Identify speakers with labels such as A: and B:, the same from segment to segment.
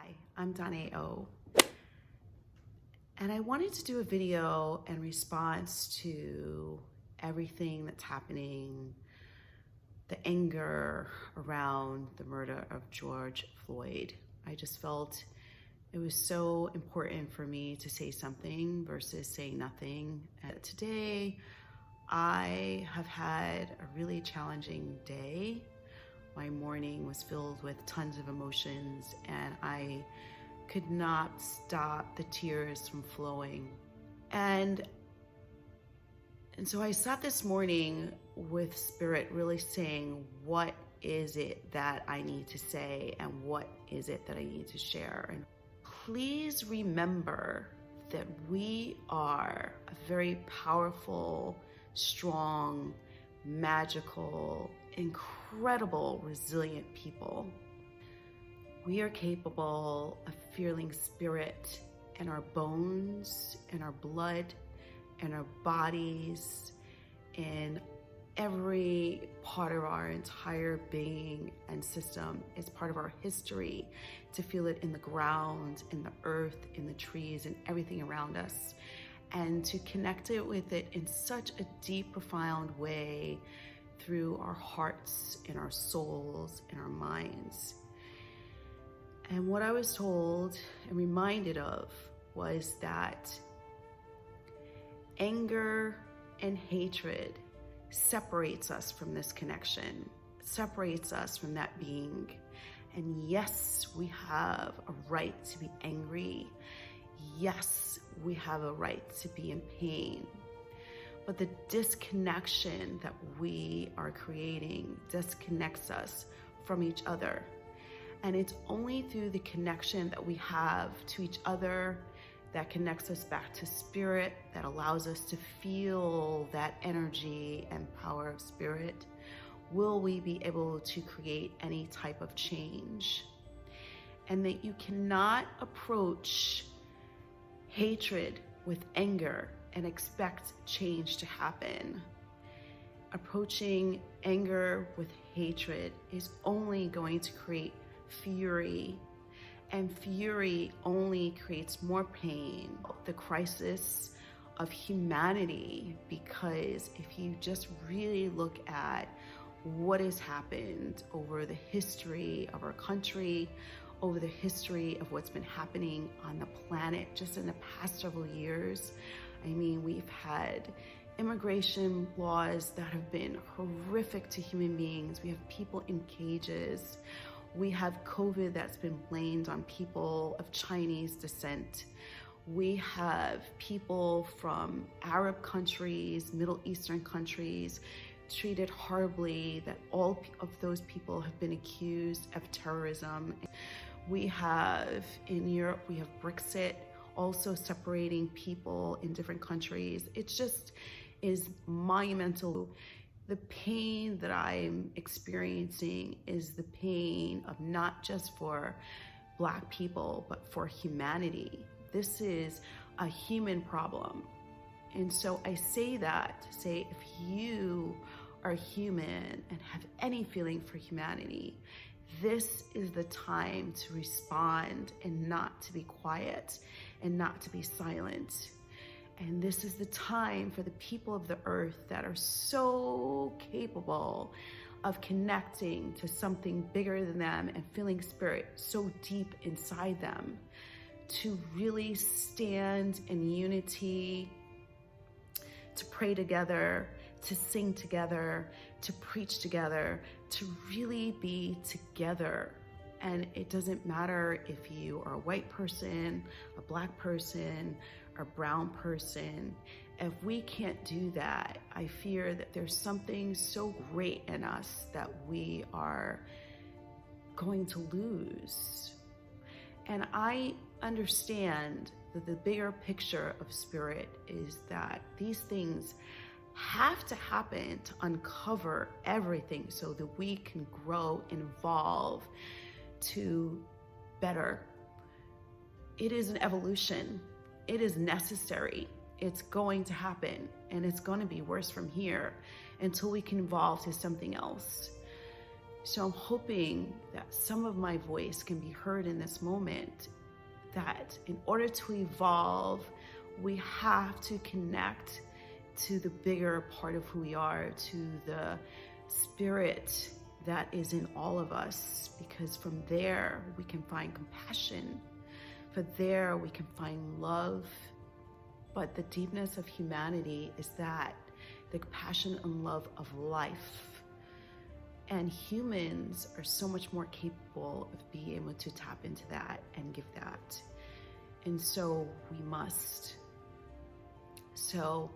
A: Hi, I'm Donna O. And I wanted to do a video in response to everything that's happening, the anger around the murder of George Floyd. I just felt it was so important for me to say something versus say nothing. Today, I have had a really challenging day. My morning was filled with tons of emotions, and I could not stop the tears from flowing. And so I sat this morning with Spirit really saying, what is it that I need to say and what is it that I need to share? And please remember that we are a very powerful, strong, magical, incredible, resilient people. We are capable of feeling spirit in our bones, in our blood, in our bodies, in every part of our entire being and system. It's part of our history to feel it in the ground, in the earth, in the trees, and everything around us. And to connect it with it in such a deep, profound way through our hearts, in our souls, in our minds. And what I was told and reminded of was that anger and hatred separates us from this connection, separates us from that being. And yes, we have a right to be angry. Yes, we have a right to be in pain. But the disconnection that we are creating disconnects us from each other. And it's only through the connection that we have to each other that connects us back to spirit, that allows us to feel that energy and power of spirit, will we be able to create any type of change. And that you cannot approach hatred with anger and expect change to happen. Approaching anger with hatred is only going to create fury, and fury only creates more pain. The crisis of humanity, because if you just really look at what has happened over the history of our country, over the history of what's been happening on the planet just in the past several years, I mean, we've had immigration laws that have been horrific to human beings. We have people in cages. We have COVID that's been blamed on people of Chinese descent. We have people from Arab countries, Middle Eastern countries, treated horribly, that all of those people have been accused of terrorism. We have, in Europe, we have Brexit, also separating people in different countries. It just is monumental. The pain that I'm experiencing is the pain of not just for Black people, but for humanity. This is a human problem. And so I say that to say, if you are human and have any feeling for humanity, this is the time to respond and not to be quiet and not to be silent. And this is the time for the people of the earth that are so capable of connecting to something bigger than them and feeling spirit so deep inside them to really stand in unity, to pray together, to sing together, to preach together, to really be together. And it doesn't matter if you are a white person, a Black person, a brown person. If we can't do that, I fear that there's something so great in us that we are going to lose. And I understand that the bigger picture of spirit is that these things have to happen to uncover everything so that we can grow and evolve to better. It is an evolution. It is necessary. It's going to happen, and it's going to be worse from here until we can evolve to something else. So I'm hoping that some of my voice can be heard in this moment, that in order to evolve, we have to connect to the bigger part of who we are, to the spirit that is in all of us, because from there we can find compassion. For there we can find love. But the deepness of humanity is that, the compassion and love of life. And humans are so much more capable of being able to tap into that and give that. And so we must. So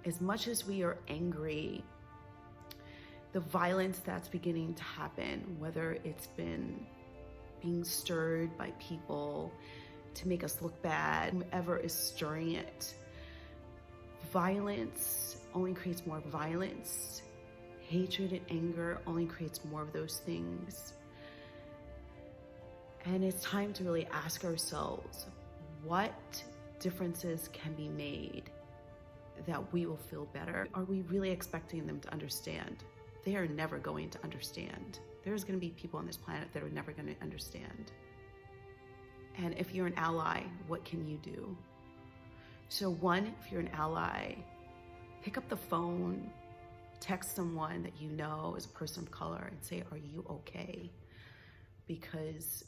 A: as much as we are angry, the violence that's beginning to happen, whether it's been being stirred by people to make us look bad, whoever is stirring it, violence only creates more violence. Hatred and anger only creates more of those things. And it's time to really ask ourselves, what differences can be made that we will feel better? Are we really expecting them to understand? They are never going to understand. There's going to be people on this planet that are never going to understand. And if you're an ally, what can you do? So one, if you're an ally, pick up the phone, text someone that you know is a person of color and say, are you okay? Because,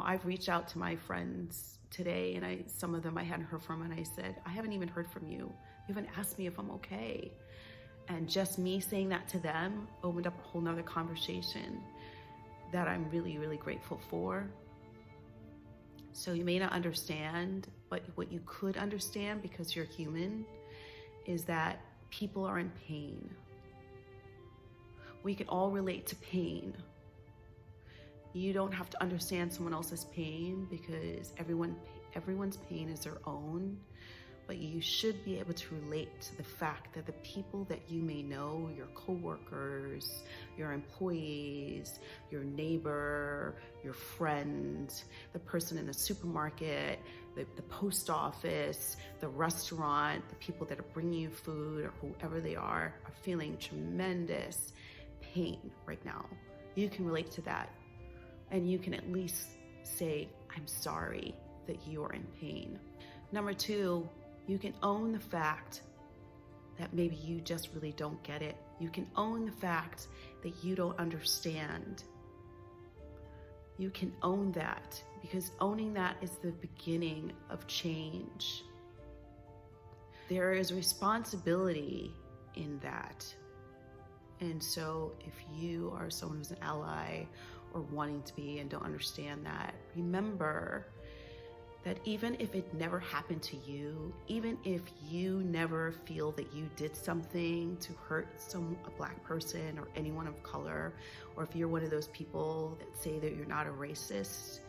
A: I've reached out to my friends today, and some of them I hadn't heard from, and I said, I haven't even heard from you. You haven't asked me if I'm okay. And just me saying that to them opened up a whole nother conversation that I'm really, really grateful for. So you may not understand, but what you could understand, because you're human, is that people are in pain. We can all relate to pain. You don't have to understand someone else's pain, because everyone's pain is their own, but you should be able to relate to the fact that the people that you may know, your coworkers, your employees, your neighbor, your friend, the person in the supermarket, the post office, the restaurant, the people that are bringing you food, or whoever they are feeling tremendous pain right now. You can relate to that, and you can at least say, I'm sorry that you are in pain. Number two, you can own the fact that maybe you just really don't get it. You can own the fact that you don't understand. You can own that, because owning that is the beginning of change. There is responsibility in that. And so if you are someone who's an ally or wanting to be and don't understand that, remember that even if it never happened to you, even if you never feel that you did something to hurt a black person or anyone of color, or if you're one of those people that say that you're not a racist,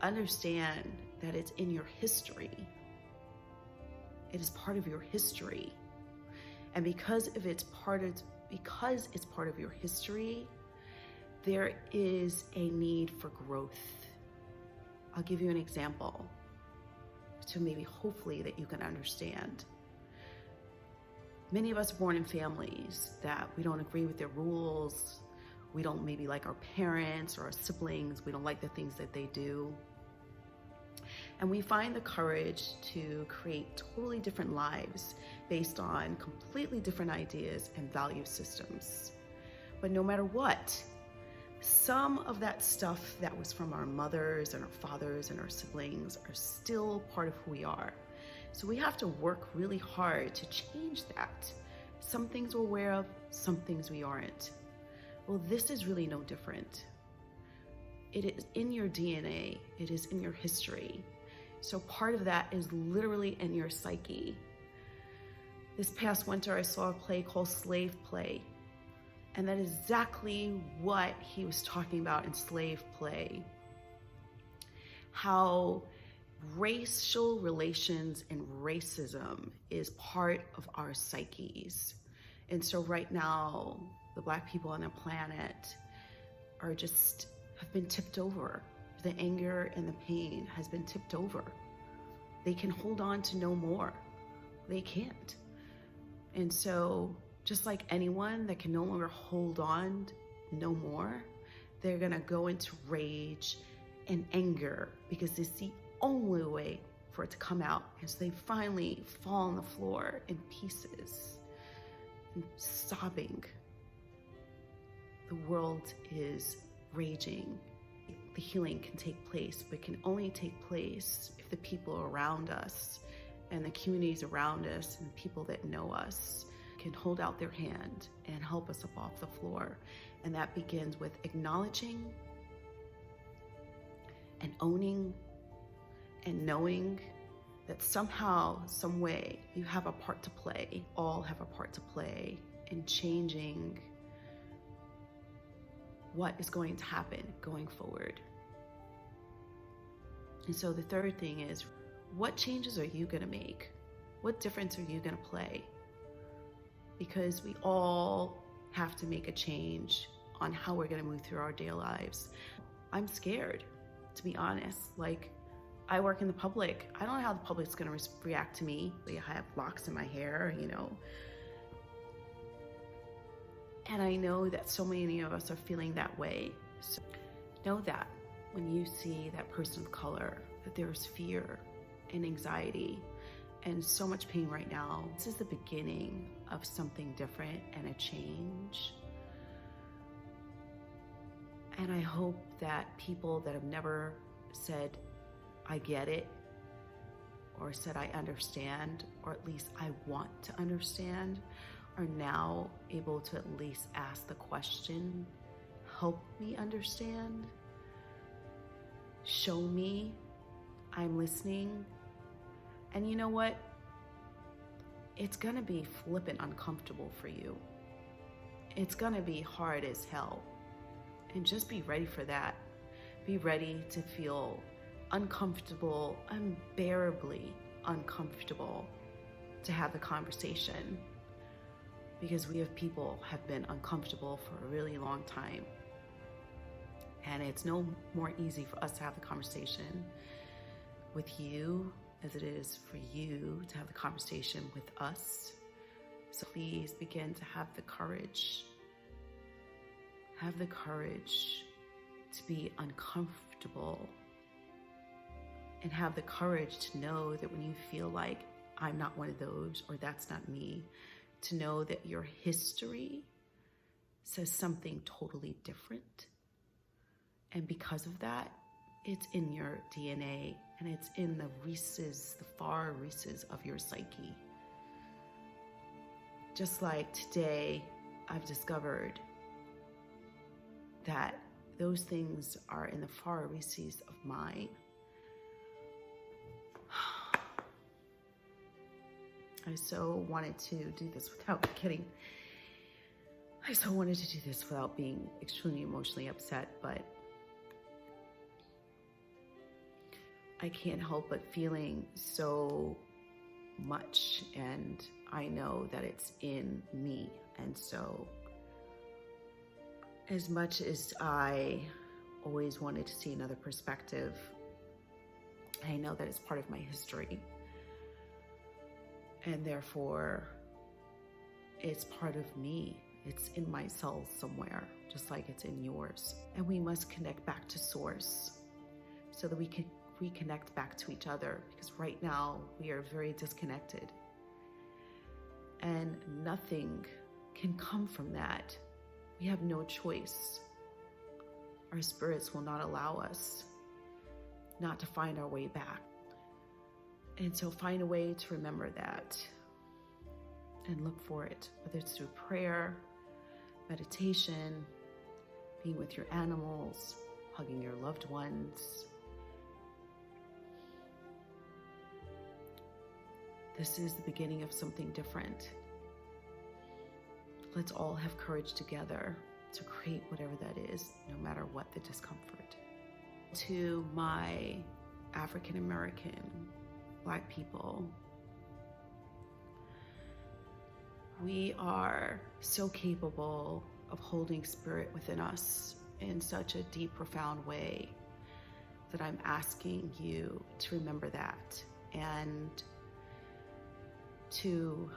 A: understand that it's in your history. It is part of your history. And because it's part of your history, there is a need for growth. I'll give you an example to maybe hopefully that you can understand. Many of us are born in families that we don't agree with their rules. We don't maybe like our parents or our siblings. We don't like the things that they do. And we find the courage to create totally different lives based on completely different ideas and value systems. But no matter what, some of that stuff that was from our mothers and our fathers and our siblings are still part of who we are. So we have to work really hard to change that. Some things we're aware of, some things we aren't. Well, this is really no different. It is in your DNA. It is in your history. So part of that is literally in your psyche. This past winter, I saw a play called Slave Play. And that is exactly what he was talking about in Slave Play. How racial relations and racism is part of our psyches. And so right now, the black people on the planet have been tipped over. The anger and the pain has been tipped over. They can hold on to no more. They can't. And so just like anyone that can no longer hold on no more, They're gonna go into rage and anger because it's the only way for it to come out. And so they finally fall on the floor in pieces and sobbing. The world is raging. The healing can take place, but can only take place if the people around us and the communities around us and the people that know us can hold out their hand and help us up off the floor. And that begins with acknowledging and owning and knowing that somehow, some way, you have a part to play. All have a part to play in changing what is going to happen going forward. And so the third thing is, what changes are you gonna make? What difference are you gonna play? Because we all have to make a change on how we're gonna move through our daily lives. I'm scared, to be honest. Like, I work in the public. I don't know how the public's gonna react to me. I have locks in my hair, you know. And I know that so many of us are feeling that way. So know that when you see that person of color, that there's fear and anxiety and so much pain right now. This is the beginning of something different and a change. And I hope that people that have never said, I get it, or said, I understand, or at least I want to understand, are now able to at least ask the question, help me understand, show me I'm listening. And you know what? It's gonna be flippin' uncomfortable for you. It's gonna be hard as hell. And just be ready for that. Be ready to feel uncomfortable, unbearably uncomfortable, to have the conversation. Because we have people have been uncomfortable for a really long time. And it's no more easy for us to have the conversation with you as it is for you to have the conversation with us. So please begin to have the courage. Have the courage to be uncomfortable. And have the courage to know that when you feel like I'm not one of those, or that's not me, to know that your history says something totally different. And because of that, it's in your DNA and it's in the recesses, the far recesses of your psyche. Just like today, I've discovered that those things are in the far recesses of mine. I so wanted to do this without getting, I so wanted to do this without being extremely emotionally upset, but I can't help but feeling so much, and I know that it's in me. And so as much as I always wanted to see another perspective, I know that it's part of my history. And therefore, it's part of me. It's in my cells somewhere, just like it's in yours. And we must connect back to source so that we can reconnect back to each other, because right now we are very disconnected. And nothing can come from that. We have no choice. Our spirits will not allow us not to find our way back. And so find a way to remember that and look for it, whether it's through prayer, meditation, being with your animals, hugging your loved ones. This is the beginning of something different. Let's all have courage together to create whatever that is, no matter what the discomfort. To my African American Black people, we are so capable of holding spirit within us in such a deep, profound way that I'm asking you to remember that and to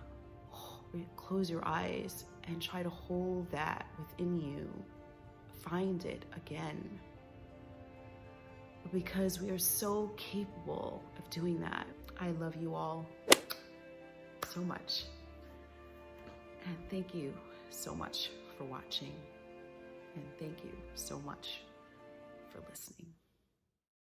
A: close your eyes and try to hold that within you find it again. Because we are so capable of doing that. I love you all so much. And thank you so much for watching. And thank you so much for listening.